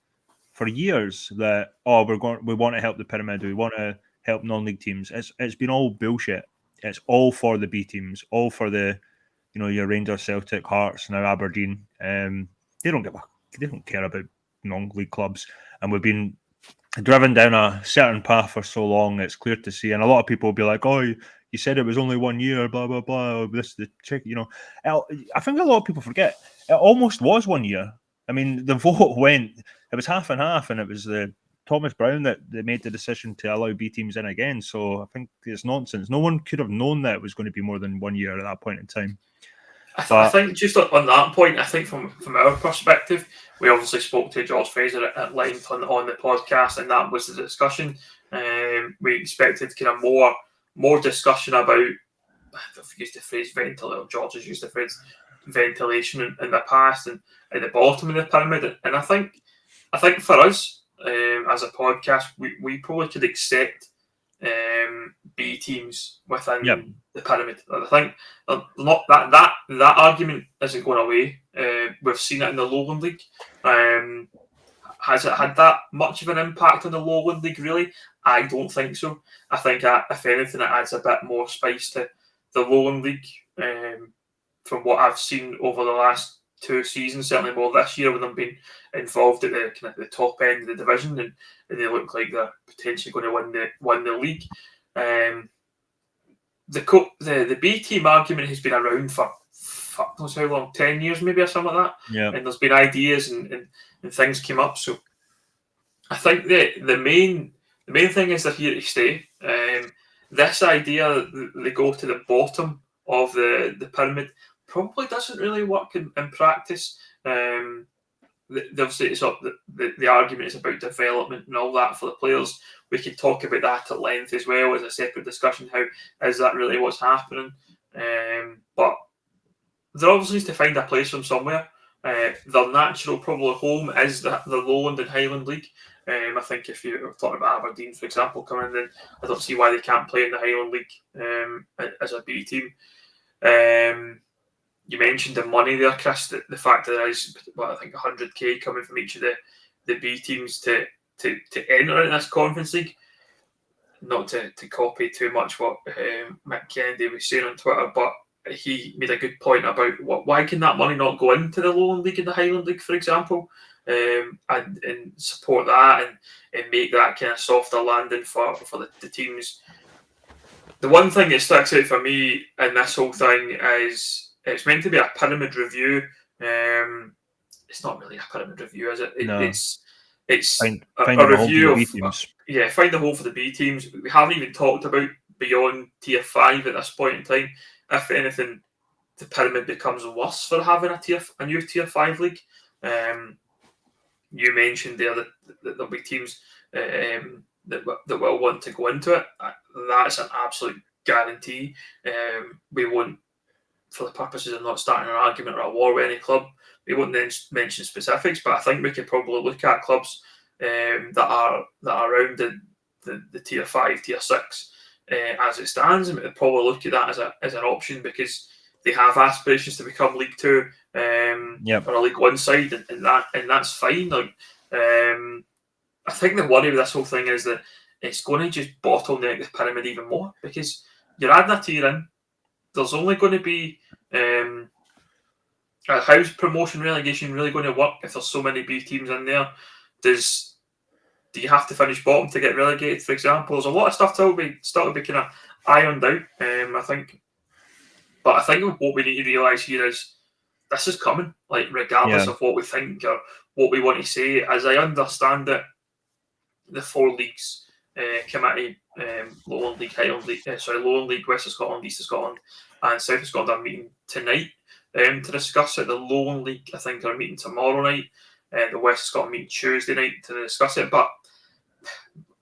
for years that we want to help the pyramid, we want to help non-league teams. It's been all bullshit. It's all for the B teams, all for the your Rangers, Celtic, Hearts, now Aberdeen. They don't care about non-league clubs, and we've been driven down a certain path for so long. It's clear to see, and a lot of people will be like, "Oh, you said it was only 1 year, blah blah blah." This the trick, I think a lot of people forget it almost was 1 year. I mean, the vote went. It was half and half, and it was the Thomas Brown that made the decision to allow B teams in again. So I think it's nonsense. No one could have known that it was going to be more than 1 year at that point in time. I think just on that point, I think from our perspective, we obviously spoke to George Fraser at length on the podcast, and that was the discussion. We expected kind of more discussion about, I've used the phrase ventilation, George has used the phrase ventilation in the past and at the bottom of the pyramid. And I think for us, as a podcast, we probably could accept B teams within the pyramid. I think not that argument isn't going away. We've seen it in the Lowland League. Has it had that much of an impact on the Lowland League? Really, I don't think so. I think if anything, it adds a bit more spice to the Lowland League. From what I've seen over the last 2 seasons, certainly more this year, with them being involved at the kind of the top end of the division, and they look like they're potentially going to win the league. The B team argument has been around for fuck knows how long, 10 years maybe or something like that. Yeah. And there's been ideas and things came up. So I think the main thing is they're here to stay. This idea they go to the bottom of the pyramid probably doesn't really work in practice. Obviously, it's up. The argument is about development and all that for the players. We could talk about that at length as well as a separate discussion. How is that really what's happening? But they're obviously needs to find a place from somewhere. Their natural probably home is the Lowland and Highland League. I think if you're talking about Aberdeen, for example, coming in, I don't see why they can't play in the Highland League as a B team. You mentioned the money there, Chris. The fact that there is, I think 100k coming from each of the B teams to enter in this Conference League. Not to copy too much what Mick Kennedy was saying on Twitter, but he made a good point about why can that money not go into the Lowland League and the Highland League, for example, and support that and make that kind of softer landing for the teams. The one thing that sticks out for me in this whole thing is it's meant to be a pyramid review. It's not really a pyramid review, is it? No. It's find a review of B teams. Find the hole for the B teams. We haven't even talked about beyond tier 5 at this point in time. If anything, the pyramid becomes worse for having a new tier 5 league. You mentioned there that there'll be teams that will want to go into it. That's an absolute guarantee. We won't, for the purposes of not starting an argument or a war with any club, we won't then mention specifics, but I think we could probably look at clubs that are around the tier 5, tier 6 as it stands, and we'd probably look at that as an option because they have aspirations to become League 2 or a League 1 side, and that's fine. Like, I think the worry with this whole thing is that it's going to just bottleneck the pyramid even more, because you're adding a tier in. There's only going to be how's promotion relegation really going to work if there's so many B teams in there? Do you have to finish bottom to get relegated, for example? There's a lot of stuff still to be kind of ironed out. I think what we need to realise here is this is coming. Like, regardless of what we think or what we want to say, as I understand it, the 4 leagues committee, Lowland League, Lowland League, West of Scotland, East of Scotland, and South of Scotland are meeting tonight to discuss it. The Lowland League, I think, are meeting tomorrow night. The West of Scotland meeting Tuesday night to discuss it. But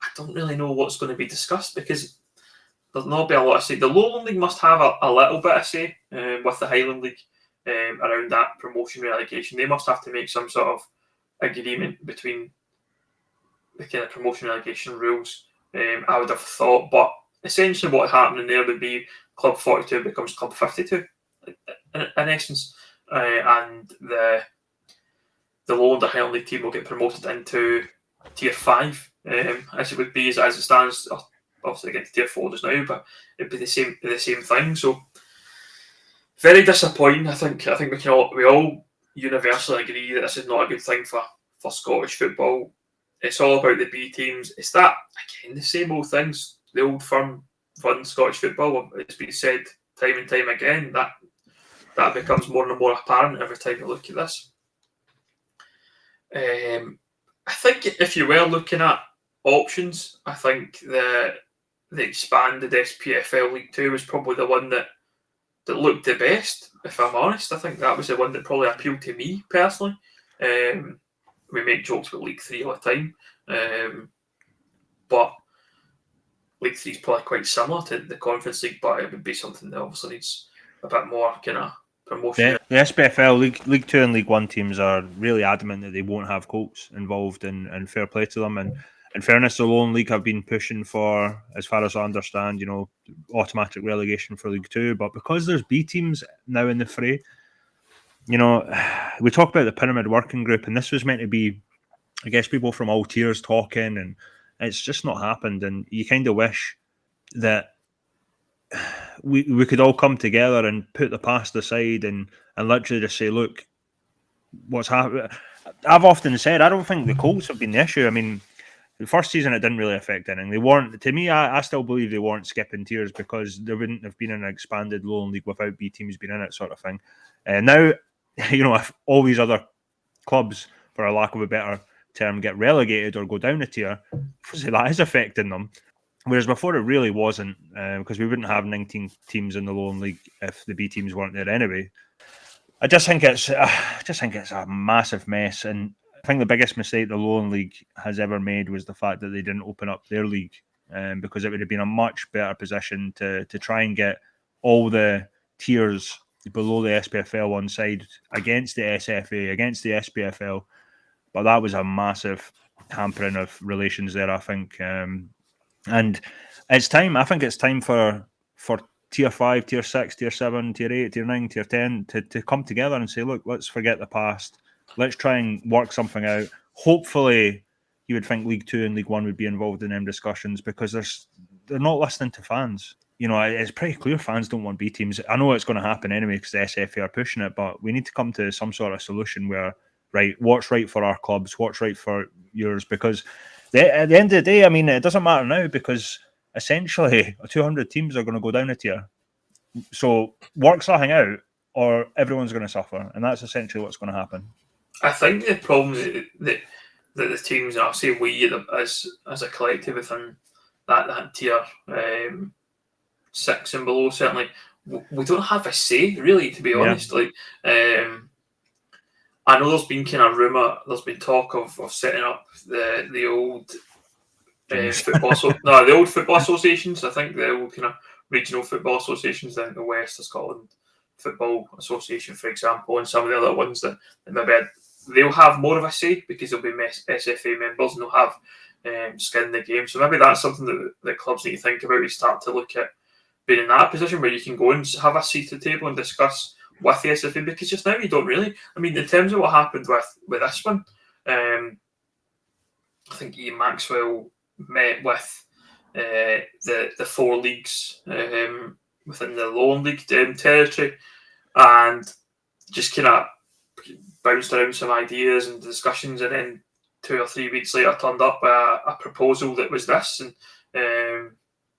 I don't really know what's going to be discussed, because there's not be a lot of say. The Lowland League must have a little bit of say with the Highland League around that promotion relegation. They must have to make some sort of agreement between the kind of promotion relegation rules. I would have thought, but essentially what happening there would be Club 42 becomes Club 52 in essence, and the Lowland or Highland League team will get promoted into Tier 5, as it would be as it stands. Obviously, get to Tier 4 just now, but it'd be the same thing. So very disappointing. I think we all universally agree that this is not a good thing for Scottish football. It's all about the B teams. It's that, again, the same old things. The old firm fun Scottish football. It's been said time and time again. That becomes more and more apparent every time you look at this. I think if you were looking at options, I think the expanded SPFL League 2 was probably the one that looked the best, if I'm honest. I think that was the one that probably appealed to me personally. We make jokes about League 3 all the time, but League 3 is probably quite similar to the Conference League, but it would be something that obviously needs a bit more kind of promotion. The SPFL League 2 and League 1 teams are really adamant that they won't have Colts involved, and fair play to them. And in fairness, the Lowland League have been pushing for, as far as I understand, automatic relegation for League 2. But because there's B teams now in the fray, we talk about the Pyramid Working Group, and this was meant to be, I guess, people from all tiers talking, and it's just not happened. And you kind of wish that we could all come together and put the past aside and literally just say, look, what's happened. I've often said, I don't think the Colts have been the issue. I mean, the first season it didn't really affect anything. They weren't, to me, I still believe they weren't skipping tiers, because there wouldn't have been an expanded Lowland League without B teams being in it, sort of thing. And now, if all these other clubs, for a lack of a better term, get relegated or go down a tier, that is affecting them. Whereas before it really wasn't, because we wouldn't have 19 teams in the Lowland League if the B teams weren't there anyway. I just think it's a massive mess, and I think the biggest mistake the Lowland League has ever made was the fact that they didn't open up their league, because it would have been a much better position to try and get all the tiers below the SPFL on side against the SFA, against the SPFL. But that was a massive hampering of relations there, I think. And it's time. I think it's time for Tier 5, Tier 6, Tier 7, Tier 8, Tier 9, Tier 10 to come together and say, look, let's forget the past. Let's try and work something out. Hopefully, you would think League 2 and League 1 would be involved in them discussions, because they're not listening to fans. It's pretty clear fans don't want B teams. I know it's going to happen anyway because the SFA are pushing it, but we need to come to some sort of solution where, right, what's right for our clubs, what's right for yours, because at the end of the day, I mean, it doesn't matter now, because essentially 200 teams are going to go down a tier. So work something out or everyone's going to suffer. And that's essentially what's going to happen. I think the problem that the teams, and I'll say we as a collective within that tier 6 and below, certainly, we don't have a say, really, to be honest. Like, I know there's been kind of rumour, there's been talk of setting up the old the old football associations. I think the old kind of regional football associations, the West of Scotland Football Association, for example, and some of the other ones that maybe they'll have more of a say because they'll be SFA members and they'll have skin in the game. So maybe that's something that clubs need to think about. You start to look at being in that position where you can go and have a seat at the table and discuss with the SFA, because just now you don't really. I mean, in terms of what happened with this one, I think Ian Maxwell met with the 4 leagues within the Lowland League territory, and just kind of bounced around some ideas and discussions, and then 2 or 3 weeks later turned up with a proposal that was this, and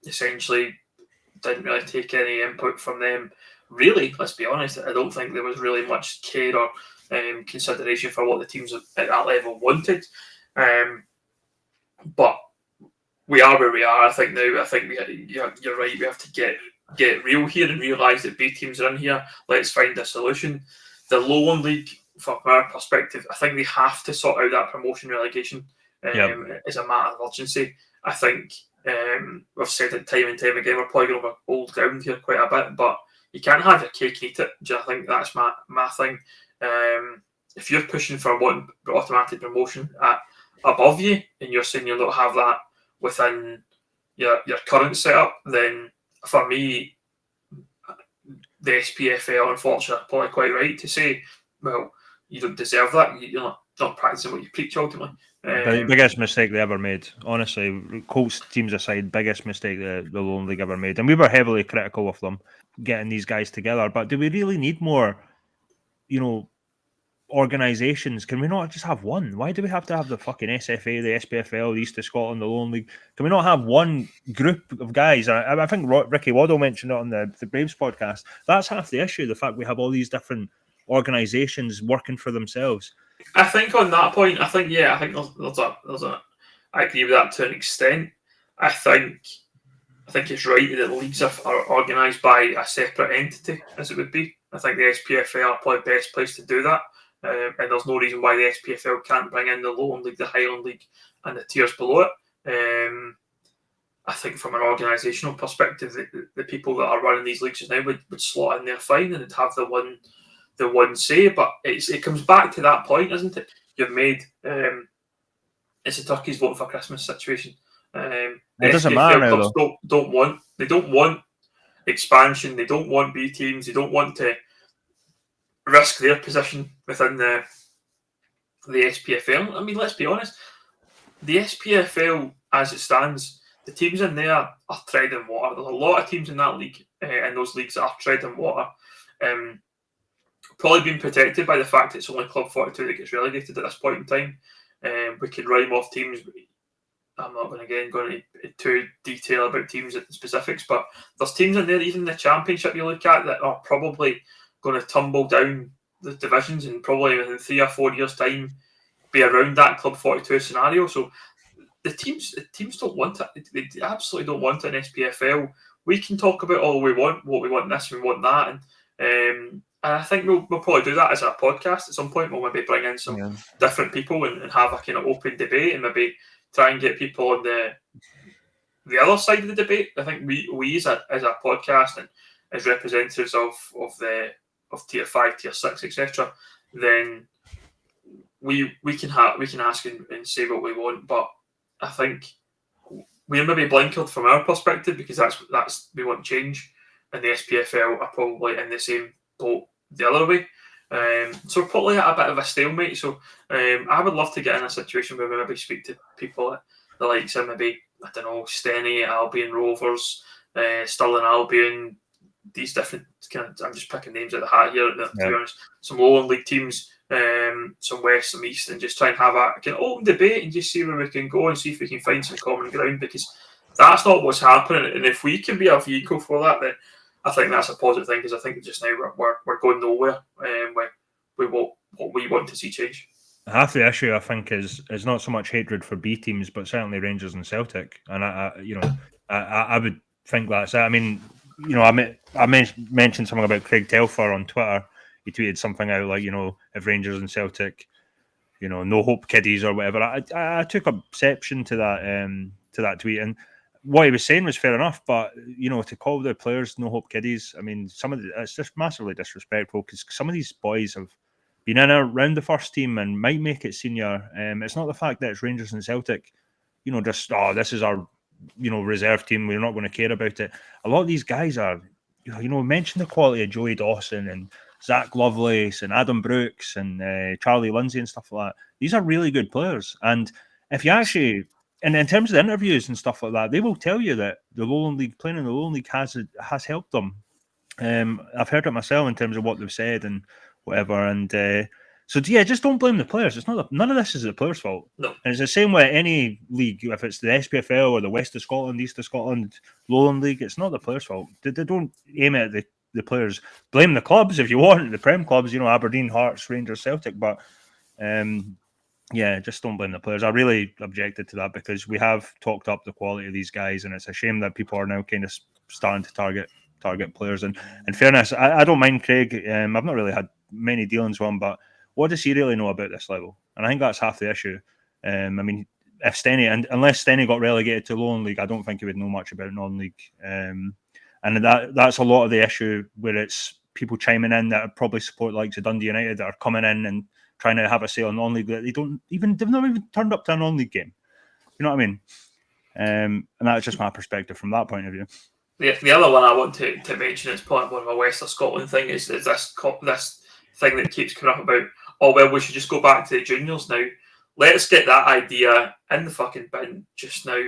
essentially didn't really take any input from them. Really, let's be honest, I don't think there was really much care or consideration for what the teams at that level wanted. But we are where we are. I think now. I think you're right. We have to get real here and realise that B teams are in here. Let's find a solution. The Lowland League, from our perspective, I think they have to sort out that promotion relegation as a matter of urgency. I think we've said it time and time again. We're probably going over old ground here quite a bit, but you can't have your cake and eat it. I think that's my thing. If you're pushing for one automatic promotion above you, and you're saying you'll not have that within your current setup, then for me, the SPFL, unfortunately, are probably quite right to say, well, you don't deserve that. You're not practicing what you preach, ultimately. Biggest mistake they ever made. Honestly, Colts teams aside, biggest mistake the Lowland League ever made. And we were heavily critical of them getting these guys together. But do we really need more, organisations? Can we not just have one? Why do we have to have the fucking SFA, the SPFL, the East of Scotland, the Lowland League? Can we not have one group of guys? I think Ricky Waddle mentioned it on the Braves podcast. That's half the issue, the fact we have all these different organisations working for themselves. I think on that point, I think there's a I agree with that to an extent. I think it's right that the leagues are organised by a separate entity, as it would be. I think the SPFL are probably the best place to do that. And there's no reason why the SPFL can't bring in the Lowland League, the Highland League, and the tiers below it. I think from an organisational perspective, the people that are running these leagues now would slot in there fine and have the one say. But it comes back to that point, isn't it? You've made it's a turkeys voting for Christmas situation. It doesn't matter now, though. They don't want expansion. They don't want B teams. They don't want to risk their position within the SPFL. I mean, let's be honest. The SPFL, as it stands, the teams in there are treading water. There's a lot of teams in that league, in those leagues, that are treading water. Probably being protected by the fact it's only Club 42 that gets relegated at this point in time. We could rhyme off teams. I'm not going to go into too detail about teams and specifics, but there's teams in there, even the Championship you look at, that are probably going to tumble down the divisions and probably within 3 or 4 years' time be around that Club 42 scenario. So the teams don't want it. They absolutely don't want it in SPFL. We can talk about all we want, what we want this, we want that, and I think we'll probably do that as a podcast at some point. We'll maybe bring in some different people and have a kind of open debate, and maybe try and get people on the other side of the debate. I think we as a podcast and as representatives of tier 5, tier 6, etc., then we can ask and say what we want. But I think we're maybe blinkered from our perspective, because that's we want change, and the SPFL are probably in the same boat the other way. So we're probably at a bit of a stalemate. So I would love to get in a situation where we maybe speak to people at the likes of maybe, I don't know, Steny, Albion Rovers, Stirling Albion, these different I'm just picking names out of the hat here, to be honest. Some Lowland League teams, some West, some East, and just try and have a kind of open debate and just see where we can go and see if we can find some common ground, because that's not what's happening. And if we can be a vehicle for that, then I think that's a positive thing, because I think just now we're going nowhere with what we want to see change. Half the issue, I think, is not so much hatred for B teams, but certainly Rangers and Celtic. And I would think that's it. I mean, I mentioned something about Craig Telfer on Twitter. He tweeted something out like, if Rangers and Celtic, no hope kiddies or whatever. I took exception to that tweet, and what he was saying was fair enough, but to call the players no hope kiddies, I mean, it's just massively disrespectful, because some of these boys have been in around the first team and might make it senior. It's not the fact that it's Rangers and Celtic, this is our reserve team, we're not going to care about it. A lot of these guys are, mention the quality of Joey Dawson and Zach Lovelace and Adam Brooks and Charlie Lindsay and stuff like that. These are really good players, and if you actually, and in terms of the interviews and stuff like that, they will tell you that the Lowland League, playing in the Lowland League has helped them. I've heard it myself in terms of what they've said and whatever, and so yeah, just don't blame the players. It's not none of this is the players' fault. No. And it's the same with any league, if it's the SPFL or the West of Scotland, East of Scotland, Lowland League, it's not the players' fault. They don't aim at the players. Blame the clubs if you want, the Prem clubs, Aberdeen, Hearts, Rangers, Celtic, but yeah, just don't blame the players. I really objected to that because we have talked up the quality of these guys, and it's a shame that people are now kind of starting to target players. And in fairness, I don't mind Craig. I've not really had many dealings with him, but what does he really know about this level? And I think that's half the issue. I mean, if Steny, and unless Steny got relegated to Lowland League, I don't think he would know much about non-league. And that's a lot of the issue, where it's people chiming in that probably support likes of Dundee United that are coming in and trying to have a say on non-league that they've not even turned up to a non-league game. You know what I mean? And that's just my perspective from that point of view. The other one I want to mention as part of one of a West of Scotland thing is this thing that keeps coming up about, oh, well, we should just go back to the juniors now. Let's get that idea in the fucking bin just now.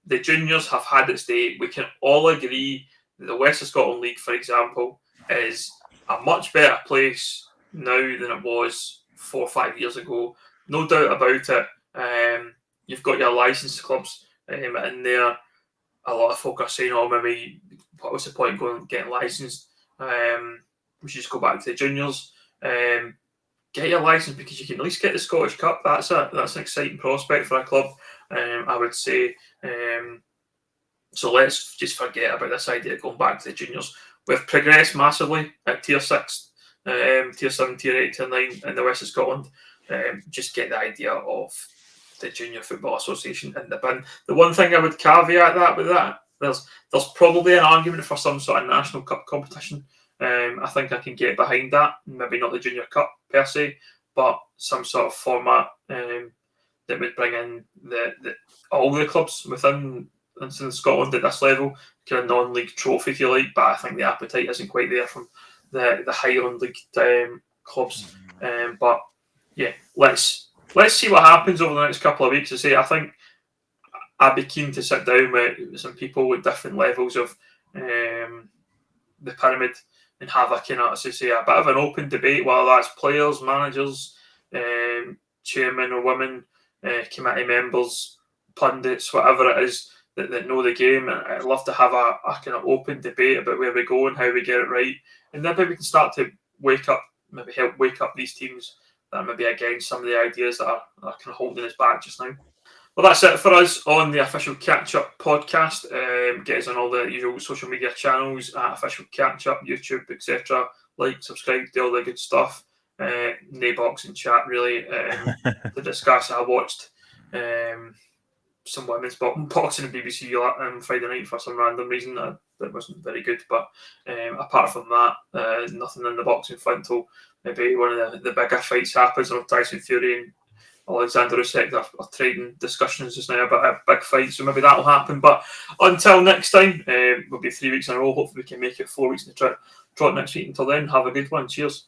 The juniors have had its day. We can all agree that the West of Scotland League, for example, is a much better place now than it was 4 or 5 years ago. No doubt about it. You've got your licensed clubs in there. A lot of folk are saying, oh, maybe what was the point going getting licensed? We should just go back to the juniors. Get your license because you can at least get the Scottish Cup. That's an exciting prospect for a club, I would say. So let's just forget about this idea of going back to the juniors. We've progressed massively at Tier 6, Tier 7, Tier 8, Tier 9 in the West of Scotland. Just get the idea of the Junior Football Association in the bin. The one thing I would caveat that with that, there's probably an argument for some sort of national cup competition. I think I can get behind that. Maybe not the Junior Cup per se, but some sort of format that would bring in all the clubs within Scotland at this level, kind of non-league trophy, if you like. But I think the appetite isn't quite there from the Highland League clubs. But yeah, let's see what happens over the next couple of weeks. I think I'd be keen to sit down with some people with different levels of the pyramid and have a kind of, a bit of an open debate, whether that's players, managers, chairman or women, committee members, pundits, whatever it is that know the game. And I'd love to have a kind of open debate about where we go and how we get it right. And then maybe we can start to help wake up these teams that may be against some of the ideas that are kind of holding us back just now. Well, that's it for us on the official Catchup podcast. Get us on all the usual social media channels at official Catchup, YouTube, etc. Like, subscribe, do all the good stuff. No boxing chat really to discuss. I watched some women's boxing on BBC Friday night for some random reason that wasn't very good. But apart from that, nothing in the boxing front till maybe one of the bigger fights happens. On Tyson Fury and Alexander Usyk are trading discussions just now about a big fight, so maybe that'll happen. But until next time, we'll be 3 weeks in a row. Hopefully we can make it 4 weeks in the trot next week. Until then, have a good one. Cheers.